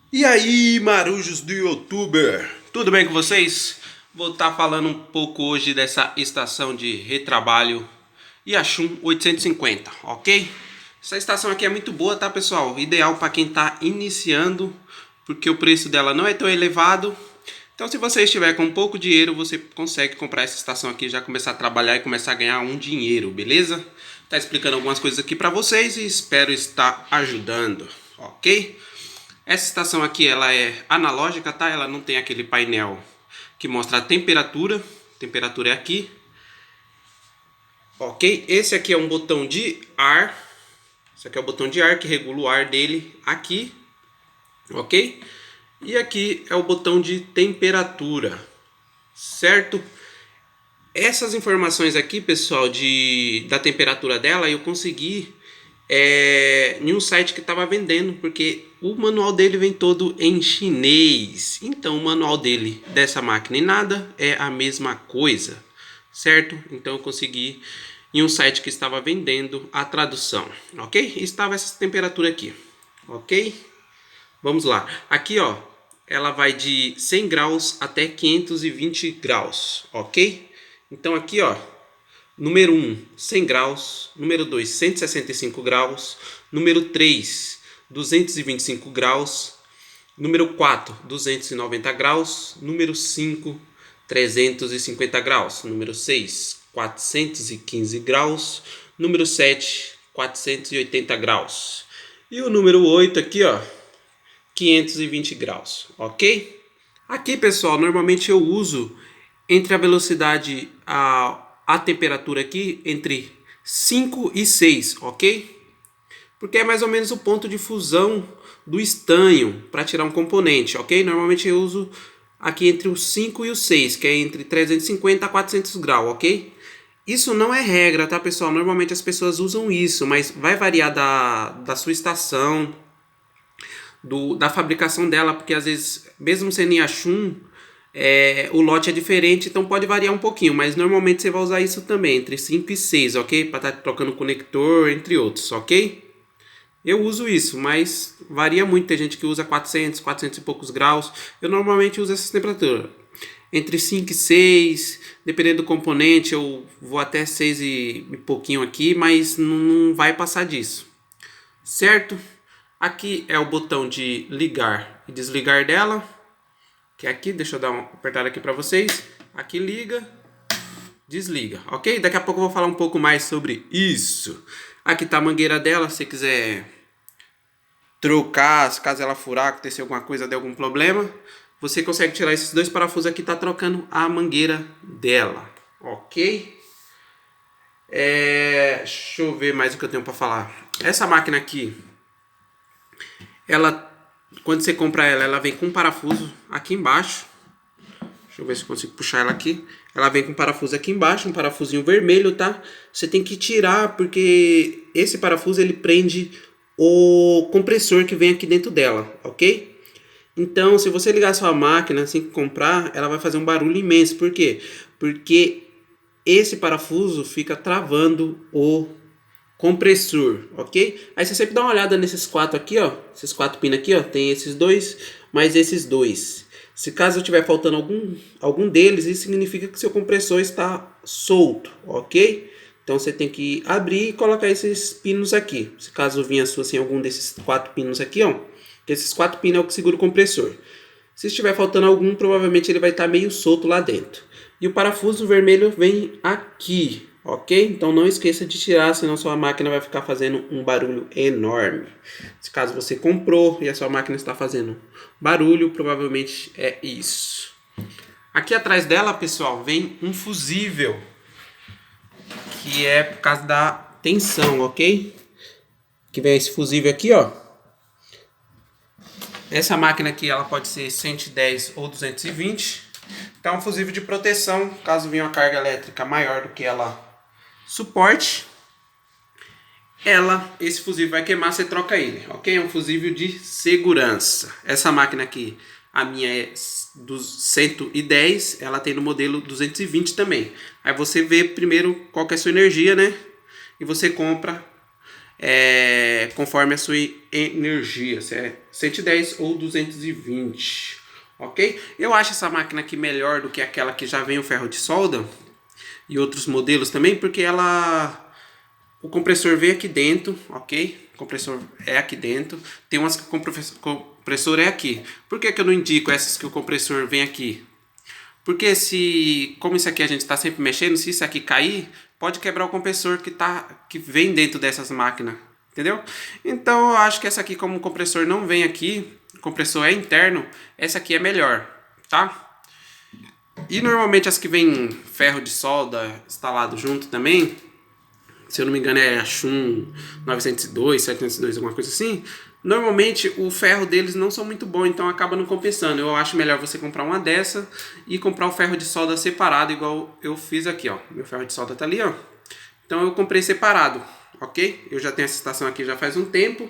E aí, marujos do YouTuber, tudo bem com vocês? Vou estar falando um pouco hoje dessa estação de retrabalho Yachun 850, ok? Essa estação aqui é muito boa, tá, pessoal? Ideal para quem está iniciando, porque o preço dela não é tão elevado. Então, se você estiver com pouco dinheiro, você consegue comprar essa estação aqui, já começar a trabalhar e começar a ganhar um dinheiro, beleza? Tá explicando algumas coisas aqui para vocês e espero estar ajudando, ok? Essa estação aqui ela é analógica, tá? Ela não tem aquele painel que mostra a temperatura. A temperatura é aqui. Ok? Esse aqui é um botão de ar. Esse aqui é o botão de ar que regula o ar dele aqui. Ok? E aqui é o botão de temperatura. Certo? Essas informações aqui, pessoal, da temperatura dela, eu consegui em um site que estava vendendo, porque o manual dele vem todo em chinês. Então o manual dele dessa máquina e nada é a mesma coisa, certo? Então eu consegui em um site que estava vendendo a tradução, ok? E estava essa temperatura aqui, ok? Vamos lá. Aqui, ó, ela vai de 100 graus até 520 graus, ok? Então aqui, ó, número 1, 100 graus. Número 2, 165 graus. Número 3, 225 graus. Número 4, 290 graus. Número 5, 350 graus. Número 6, 415 graus. Número 7, 480 graus. E o número 8 aqui, ó, 520 graus, ok? Aqui, pessoal, normalmente eu uso entre a velocidade, a temperatura aqui, entre 5 e 6, ok? Porque é mais ou menos o ponto de fusão do estanho para tirar um componente, ok? Normalmente eu uso aqui entre os 5 e os 6, que é entre 350 a 400 graus, ok? Isso não é regra, tá, pessoal? Normalmente as pessoas usam isso, mas vai variar da sua estação, da fabricação dela, porque às vezes, mesmo sendo em Yachun, o lote é diferente, então pode variar um pouquinho, mas normalmente você vai usar isso também, entre 5 e 6, ok? Para estar trocando conector, entre outros, ok? Eu uso isso, mas varia muito, tem gente que usa 400, 400 e poucos graus, eu normalmente uso essa temperatura. Entre 5 e 6, dependendo do componente, eu vou até 6 e pouquinho aqui, mas não vai passar disso, certo? Aqui é o botão de ligar e desligar dela, que é aqui, deixa eu dar uma apertada aqui para vocês. Aqui liga, desliga, ok? Daqui a pouco eu vou falar um pouco mais sobre isso. Aqui tá a mangueira dela, se você quiser trocar, caso ela furar, acontecer alguma coisa, der algum problema, você consegue tirar esses dois parafusos aqui, tá trocando a mangueira dela, ok? Deixa eu ver mais o que eu tenho para falar. Essa máquina aqui, ela, quando você compra ela, ela vem com um parafuso aqui embaixo. Deixa eu ver se eu consigo puxar ela aqui. Ela vem com um parafuso aqui embaixo, um parafusinho vermelho, tá? Você tem que tirar, porque esse parafuso ele prende o compressor que vem aqui dentro dela, ok? Então, se você ligar a sua máquina assim que comprar, ela vai fazer um barulho imenso. Por quê? Porque esse parafuso fica travando o compressor, ok? Aí você sempre dá uma olhada nesses quatro aqui, ó. Esses quatro pinos aqui, ó. Tem esses dois, mais esses dois. Se caso tiver faltando algum deles, isso significa que seu compressor está solto, ok? Então você tem que abrir e colocar esses pinos aqui. Se caso vinha sua sem algum desses quatro pinos aqui, ó. Esses quatro pinos é o que segura o compressor. Se estiver faltando algum, provavelmente ele vai estar meio solto lá dentro. E o parafuso vermelho vem aqui, ok? Então não esqueça de tirar, senão sua máquina vai ficar fazendo um barulho enorme. Se caso você comprou e a sua máquina está fazendo barulho, provavelmente é isso. Aqui atrás dela, pessoal, vem um fusível, que é por causa da tensão, ok? Que vem esse fusível aqui, ó. Essa máquina aqui ela pode ser 110 ou 220. Então é um fusível de proteção, caso venha uma carga elétrica maior do que ela suporte, esse fusível vai queimar, você troca ele, ok? É um fusível de segurança. Essa máquina aqui, a minha é dos 110, ela tem no modelo 220 também. Aí você vê primeiro qual que é a sua energia, né? E você compra conforme a sua energia, se é 110 ou 220, ok? Eu acho essa máquina aqui melhor do que aquela que já vem o ferro de solda e outros modelos também, porque o compressor vem aqui dentro, ok? O compressor é aqui dentro. Tem umas que o compressor é aqui. Por que eu não indico essas que o compressor vem aqui? Porque como isso aqui a gente está sempre mexendo, se isso aqui cair, pode quebrar o compressor que vem dentro dessas máquinas, entendeu? Então eu acho que essa aqui, como o compressor não vem aqui, o compressor é interno, essa aqui é melhor, tá? E normalmente as que vem ferro de solda instalado junto também, se eu não me engano é a Shun 902, 702, alguma coisa assim, normalmente o ferro deles não são muito bom, então acaba não compensando. Eu acho melhor você comprar uma dessa e comprar o ferro de solda separado, igual eu fiz aqui, ó. Meu ferro de solda tá ali, ó. Então eu comprei separado, ok? Eu já tenho essa estação aqui já faz um tempo,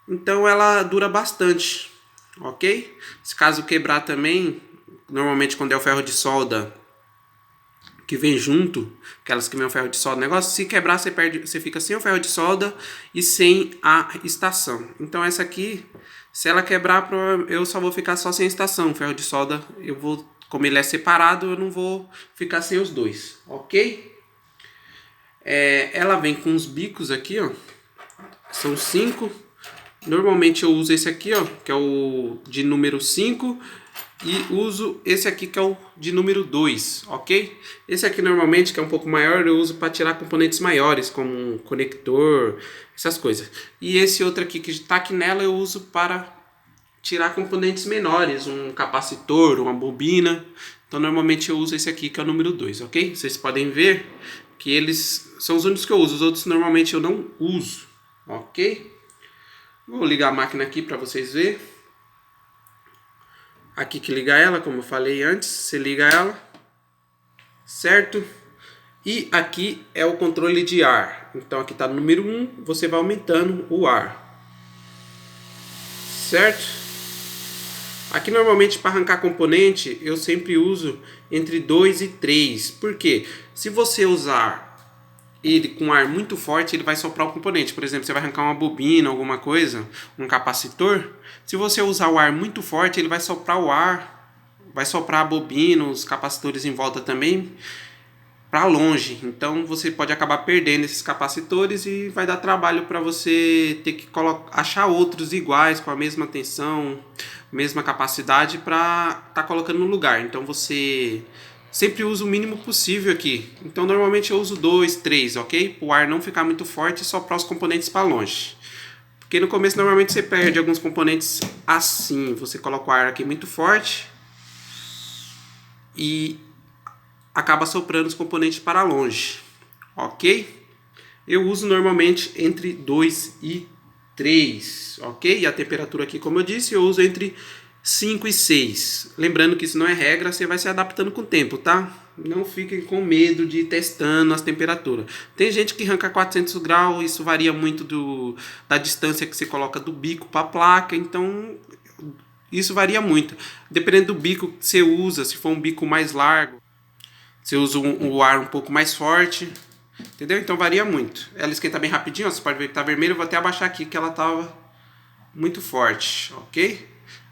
então ela dura bastante, ok? Se caso quebrar também, normalmente quando é o ferro de solda que vem junto, aquelas que vem o ferro de solda, negócio, se quebrar você fica sem o ferro de solda e sem a estação. Então essa aqui, se ela quebrar, eu só vou ficar só sem a estação. O ferro de solda, como ele é separado, eu não vou ficar sem os dois, ok? Ela vem com os bicos aqui, ó, são 5. Normalmente eu uso esse aqui, ó, que é o de número 5. E uso esse aqui que é o de número 2, ok? Esse aqui normalmente, que é um pouco maior, eu uso para tirar componentes maiores, como um conector, essas coisas. E esse outro aqui que está aqui nela, eu uso para tirar componentes menores, um capacitor, uma bobina. Então normalmente eu uso esse aqui que é o número 2, ok? Vocês podem ver que eles são os únicos que eu uso, os outros normalmente eu não uso, ok? Vou ligar a máquina aqui para vocês verem. Aqui que liga ela, como eu falei antes, você liga ela, certo? E aqui é o controle de ar. Então aqui está no número 1, você vai aumentando o ar, certo? Aqui normalmente para arrancar componente eu sempre uso entre 2 e 3. Por quê? Se você usar ele com ar muito forte, ele vai soprar o componente. Por exemplo, você vai arrancar uma bobina, alguma coisa, um capacitor. Se você usar o ar muito forte, ele vai soprar o ar, vai soprar a bobina, os capacitores em volta também, para longe. Então você pode acabar perdendo esses capacitores e vai dar trabalho para você ter que achar outros iguais, com a mesma tensão, mesma capacidade, para estar colocando no lugar. Então você sempre uso o mínimo possível aqui. Então normalmente eu uso 2, 3, ok? O ar não ficar muito forte e soprar os componentes para longe. Porque no começo normalmente você perde alguns componentes assim. Você coloca o ar aqui muito forte e acaba soprando os componentes para longe, ok? Eu uso normalmente entre 2 e 3, ok? E a temperatura aqui, como eu disse, eu uso entre 5 e 6. Lembrando que isso não é regra, você vai se adaptando com o tempo, tá? Não fiquem com medo de ir testando as temperaturas. Tem gente que arranca 400 graus, isso varia muito da distância que você coloca do bico para a placa, então isso varia muito. Dependendo do bico que você usa, se for um bico mais largo, você usa o ar um pouco mais forte, entendeu? Então varia muito. Ela esquenta bem rapidinho, ó, você pode ver que tá vermelho, eu vou até abaixar aqui que ela tava muito forte, ok?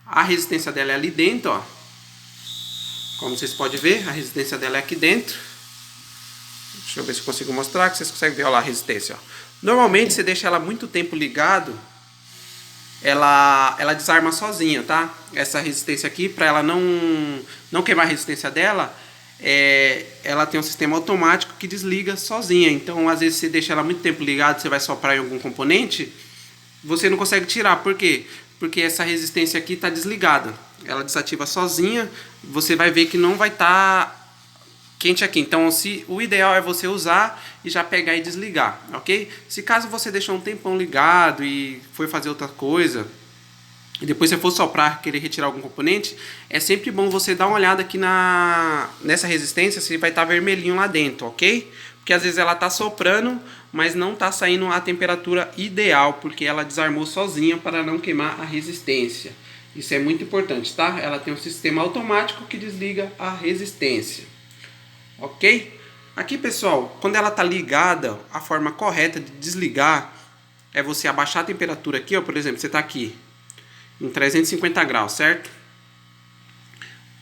A resistência dela é ali dentro, ó. Como vocês podem ver, a resistência dela é aqui dentro. Deixa eu ver se eu consigo mostrar, que vocês conseguem ver, ó lá, a resistência, ó. Normalmente você deixa ela muito tempo ligado, ela desarma sozinha, tá? Essa resistência aqui, para ela não queimar a resistência dela, ela tem um sistema automático que desliga sozinha. Então às vezes você deixa ela muito tempo ligado, você vai soprar em algum componente, você não consegue tirar. Por quê? Porque essa resistência aqui está desligada, ela desativa sozinha, você vai ver que não vai estar quente aqui. Então o ideal é você usar e já pegar e desligar, ok? Se caso você deixou um tempão ligado e foi fazer outra coisa e depois você for soprar, querer retirar algum componente, é sempre bom você dar uma olhada aqui nessa resistência, se vai estar vermelhinho lá dentro, ok? Porque às vezes ela está soprando, mas não está saindo a temperatura ideal, porque ela desarmou sozinha para não queimar a resistência. Isso é muito importante, tá? Ela tem um sistema automático que desliga a resistência, ok? Aqui, pessoal, quando ela está ligada, a forma correta de desligar é você abaixar a temperatura aqui, ó, por exemplo, você está aqui em 350 graus, certo?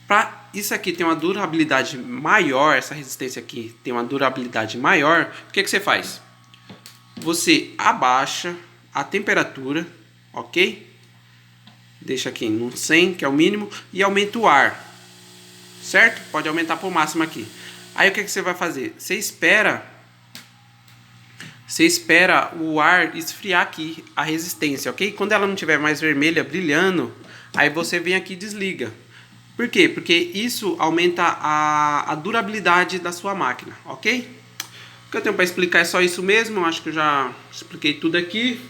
Para isso aqui ter uma durabilidade maior, essa resistência aqui tem uma durabilidade maior, o que você faz? Você abaixa a temperatura, ok? Deixa aqui no 100, que é o mínimo, e aumenta o ar, certo? Pode aumentar para o máximo aqui. Aí o que você vai fazer? Você espera o ar esfriar aqui, a resistência, ok? Quando ela não estiver mais vermelha, brilhando, aí você vem aqui e desliga. Por quê? Porque isso aumenta a durabilidade da sua máquina, ok? O que eu tenho para explicar é só isso mesmo, acho que eu já expliquei tudo aqui.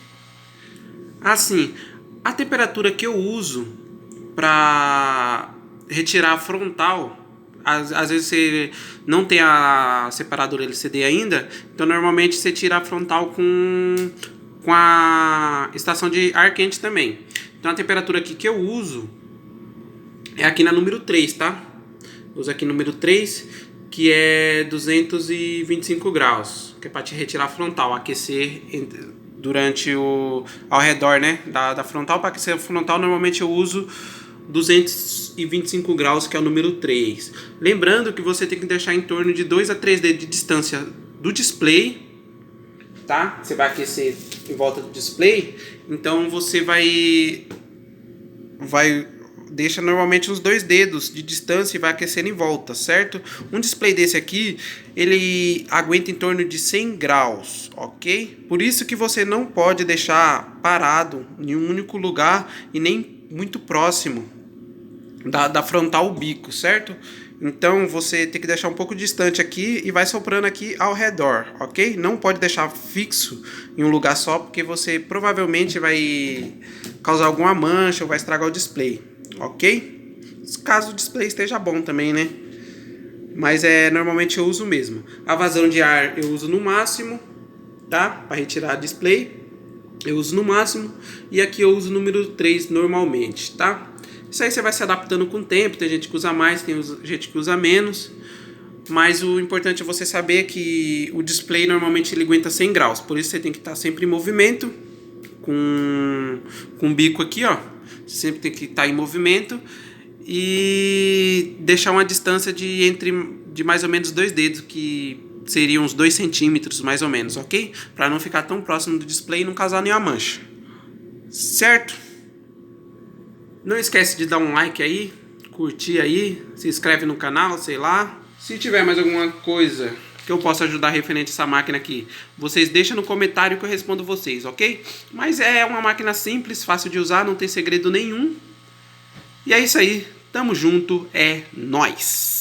Assim, a temperatura que eu uso para retirar a frontal, às vezes você não tem a separadora LCD ainda, então normalmente você tira a frontal com a estação de ar quente também. Então a temperatura aqui que eu uso é aqui na número 3, tá? Uso aqui número 3, que é 225 graus, que é para te retirar a frontal, aquecer durante ao redor, né, da frontal. Para aquecer a frontal normalmente eu uso 225 graus, que é o número 3. Lembrando que você tem que deixar em torno de 2 a 3 dedos de distância do display, tá? Você vai aquecer em volta do display, então você vai deixa normalmente uns 2 dedos de distância e vai aquecendo em volta, certo? Um display desse aqui, ele aguenta em torno de 100 graus, ok? Por isso que você não pode deixar parado em um único lugar e nem muito próximo da frontal bico, certo? Então você tem que deixar um pouco distante aqui e vai soprando aqui ao redor, ok? Não pode deixar fixo em um lugar só, porque você provavelmente vai causar alguma mancha ou vai estragar o display, ok? Caso o display esteja bom também, né? Mas normalmente eu uso mesmo. A vazão de ar eu uso no máximo, tá? Para retirar o display eu uso no máximo, e aqui eu uso o número 3 normalmente, tá? Isso aí você vai se adaptando com o tempo, tem gente que usa mais, tem gente que usa menos, mas o importante é você saber que o display normalmente ele aguenta 100 graus, por isso você tem que estar sempre em movimento, com o bico aqui, ó, sempre tem que estar em movimento, e deixar uma distância de mais ou menos 2 dedos, que seriam uns 2 centímetros mais ou menos, ok? Para não ficar tão próximo do display e não causar nenhuma mancha, certo? Não esquece de dar um like aí, curtir aí, se inscreve no canal, sei lá. Se tiver mais alguma coisa que eu possa ajudar referente a essa máquina aqui, vocês deixam no comentário que eu respondo vocês, ok? Mas é uma máquina simples, fácil de usar, não tem segredo nenhum. E é isso aí, tamo junto, é nóis!